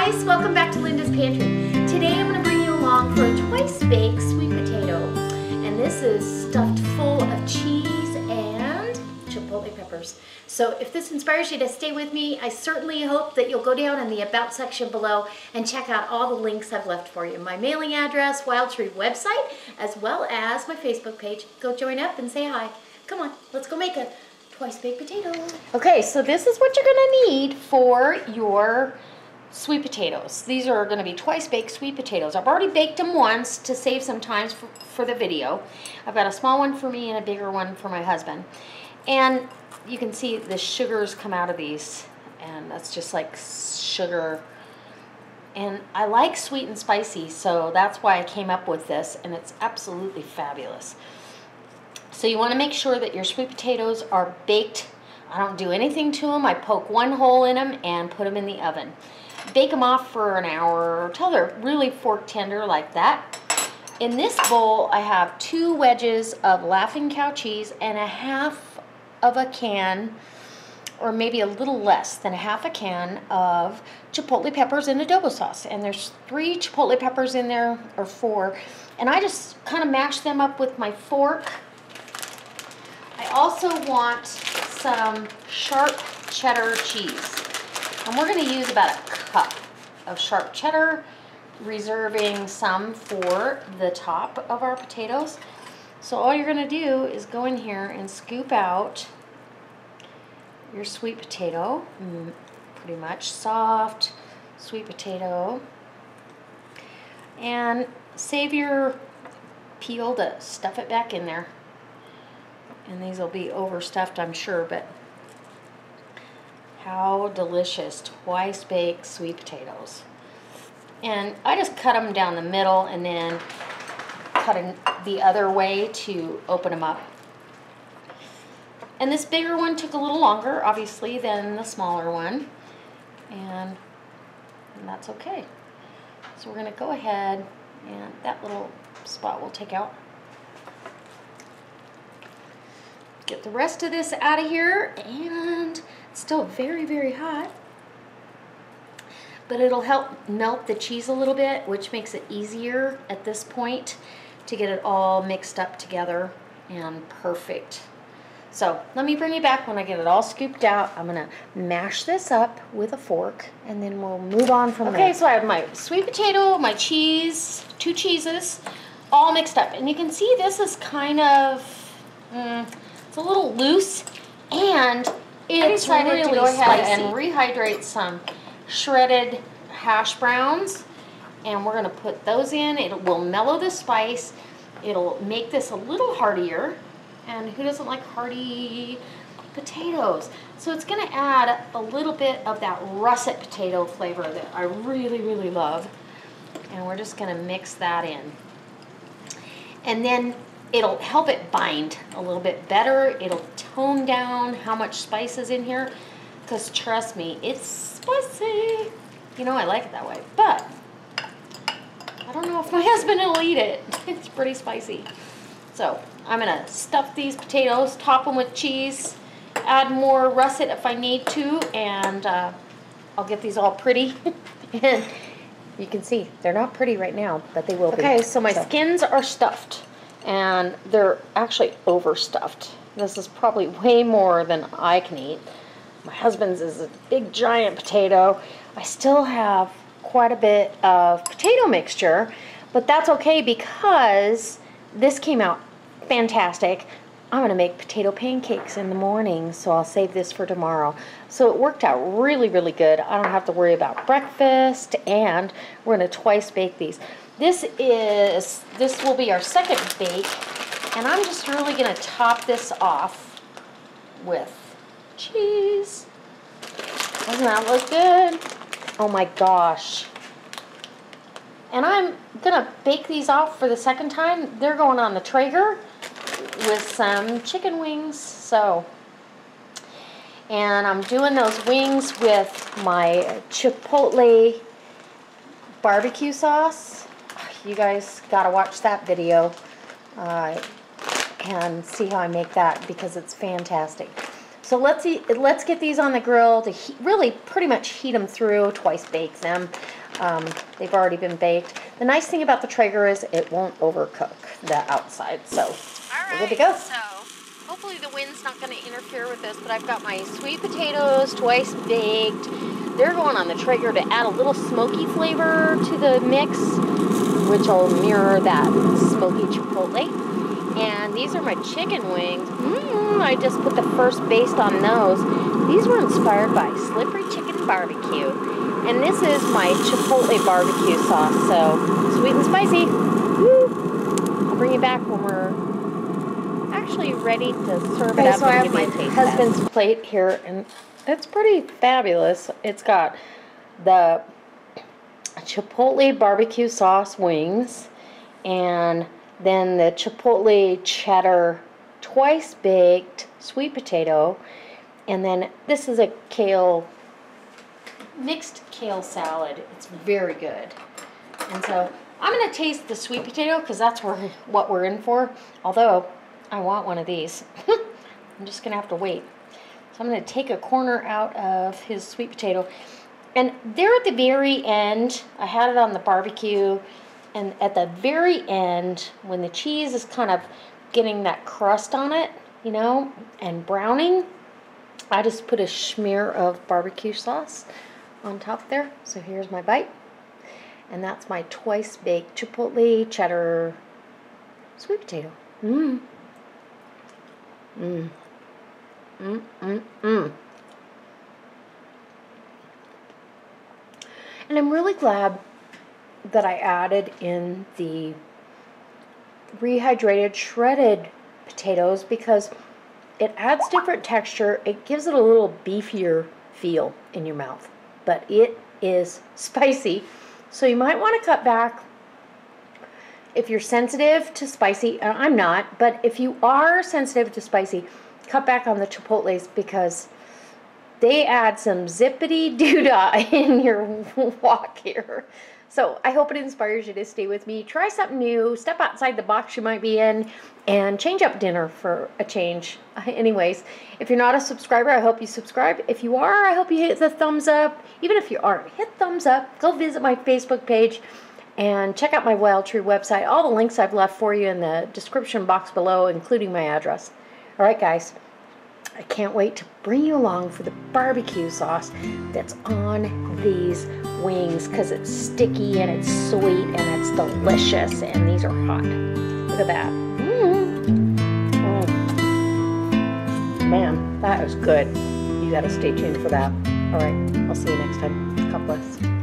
guys, welcome back to Linda's Pantry. Today I'm going to bring you along for a twice baked sweet potato, and this is stuffed full of cheese and chipotle peppers. So if this inspires you to stay with me, I certainly hope that you'll go down in the About section below and check out all the links I've left for you. My mailing address, Wild Tree website, as well as my Facebook page. Go join up and say hi. Come on, let's go make a twice baked potato. Okay, so this is what you're going to need for your sweet potatoes. These are going to be twice baked sweet potatoes. I've already baked them once to save some time for the video. I've got a small one for me and a bigger one for my husband. And you can see the sugars come out of these, and that's just like sugar. And I like sweet and spicy, so that's why I came up with this, and it's absolutely fabulous. So you want to make sure that your sweet potatoes are baked. I don't do anything to them. I poke one hole in them and put them in the oven. Bake them off for an hour until they're really fork tender like that. In this bowl, I have 2 wedges of Laughing Cow cheese and a half of a can, or maybe a little less than a half a can of chipotle peppers in adobo sauce. And there's 3 chipotle peppers in there, or 4. And I just kind of mash them up with my fork. I also want some sharp cheddar cheese. And we're going to use about a cup of sharp cheddar, reserving some for the top of our potatoes. So all you're going to do is go in here and scoop out your sweet potato, pretty much soft sweet potato, and save your peel to stuff it back in there. And these will be overstuffed, I'm sure, but how delicious twice baked sweet potatoes. And I just cut them down the middle and then cut them the other way to open them up. And this bigger one took a little longer, obviously, than the smaller one. And that's okay. So we're going to go ahead, and that little spot we'll take out. Get the rest of this out of here, and it's still very, very hot. But it'll help melt the cheese a little bit, which makes it easier at this point to get it all mixed up together and perfect. So let me bring you back when I get it all scooped out. I'm gonna mash this up with a fork, and then we'll move on from there. Okay, so I have my sweet potato, my cheese, 2 cheeses, all mixed up. And you can see this is kind of, it's a little loose, and it's really to go ahead and rehydrate some shredded hash browns, and we're going to put those in. It will mellow the spice. It'll make this a little heartier, and who doesn't like hearty potatoes? So it's going to add a little bit of that russet potato flavor that I really, really love, and we're just going to mix that in. And then it'll help it bind a little bit better. It'll tone down how much spice is in here, because trust me, it's spicy. You know, I like it that way, but I don't know if my husband will eat it. It's pretty spicy. So I'm gonna stuff these potatoes, top them with cheese, add more russet if I need to, and I'll get these all pretty. And you can see they're not pretty right now, but they will be. Okay, so my skins are stuffed, and they're actually overstuffed. This is probably way more than I can eat. My husband's is a big giant potato. I still have quite a bit of potato mixture, but that's okay because this came out fantastic. I'm gonna make potato pancakes in the morning, so I'll save this for tomorrow. So it worked out really, really good. I don't have to worry about breakfast, and we're gonna twice bake these. This will be our second bake, and I'm just really gonna top this off with cheese. Doesn't that look good? Oh my gosh. And I'm gonna bake these off for the second time. They're going on the Traeger with some chicken wings. So, and I'm doing those wings with my Chipotle barbecue sauce. You guys gotta watch that video and see how I make that, because it's fantastic. So let's get these on the grill to really pretty much heat them through, twice bake them. They've already been baked. The nice thing about the Traeger is it won't overcook the outside. So we're good to go. So hopefully the wind's not going to interfere with this, but I've got my sweet potatoes twice baked. They're going on the Traeger to add a little smoky flavor to the mix, which will mirror that smoky chipotle. And these are my chicken wings. I just put the first baste on those. These were inspired by Slippery Chicken Barbecue. And this is my Chipotle barbecue sauce. So sweet and spicy. Woo! I'll bring you back when we're actually ready to serve it up. So I have my husband's plate here, and it's pretty fabulous. It's got the Chipotle barbecue sauce wings, and then the Chipotle cheddar twice baked sweet potato, and then this is a mixed kale salad. It's very good. And so I'm going to taste the sweet potato because that's what we're in for, although I want one of these. I'm just going to have to wait. So I'm going to take a corner out of his sweet potato, and there at the very end, I had it on the barbecue. And at the very end, when the cheese is kind of getting that crust on it, you know, and browning, I just put a smear of barbecue sauce on top there. So here's my bite. And that's my twice baked Chipotle cheddar sweet potato. And I'm really glad that I added in the rehydrated shredded potatoes because it adds different texture. It gives it a little beefier feel in your mouth, but it is spicy. So you might want to cut back if you're sensitive to spicy. I'm not, but if you are sensitive to spicy, cut back on the Chipotles because they add some zippity doo-dah in your wok here. So I hope it inspires you to stay with me. Try something new. Step outside the box you might be in and change up dinner for a change. Anyways, if you're not a subscriber, I hope you subscribe. If you are, I hope you hit the thumbs up. Even if you aren't, hit thumbs up. Go visit my Facebook page and check out my Wild Tree website. All the links I've left for you in the description box below, including my address. All right, guys. I can't wait to bring you along for the barbecue sauce that's on these wings because it's sticky and it's sweet and it's delicious, and these are hot. Look at that. Man, that is good. You got to stay tuned for that. All right, I'll see you next time. God bless.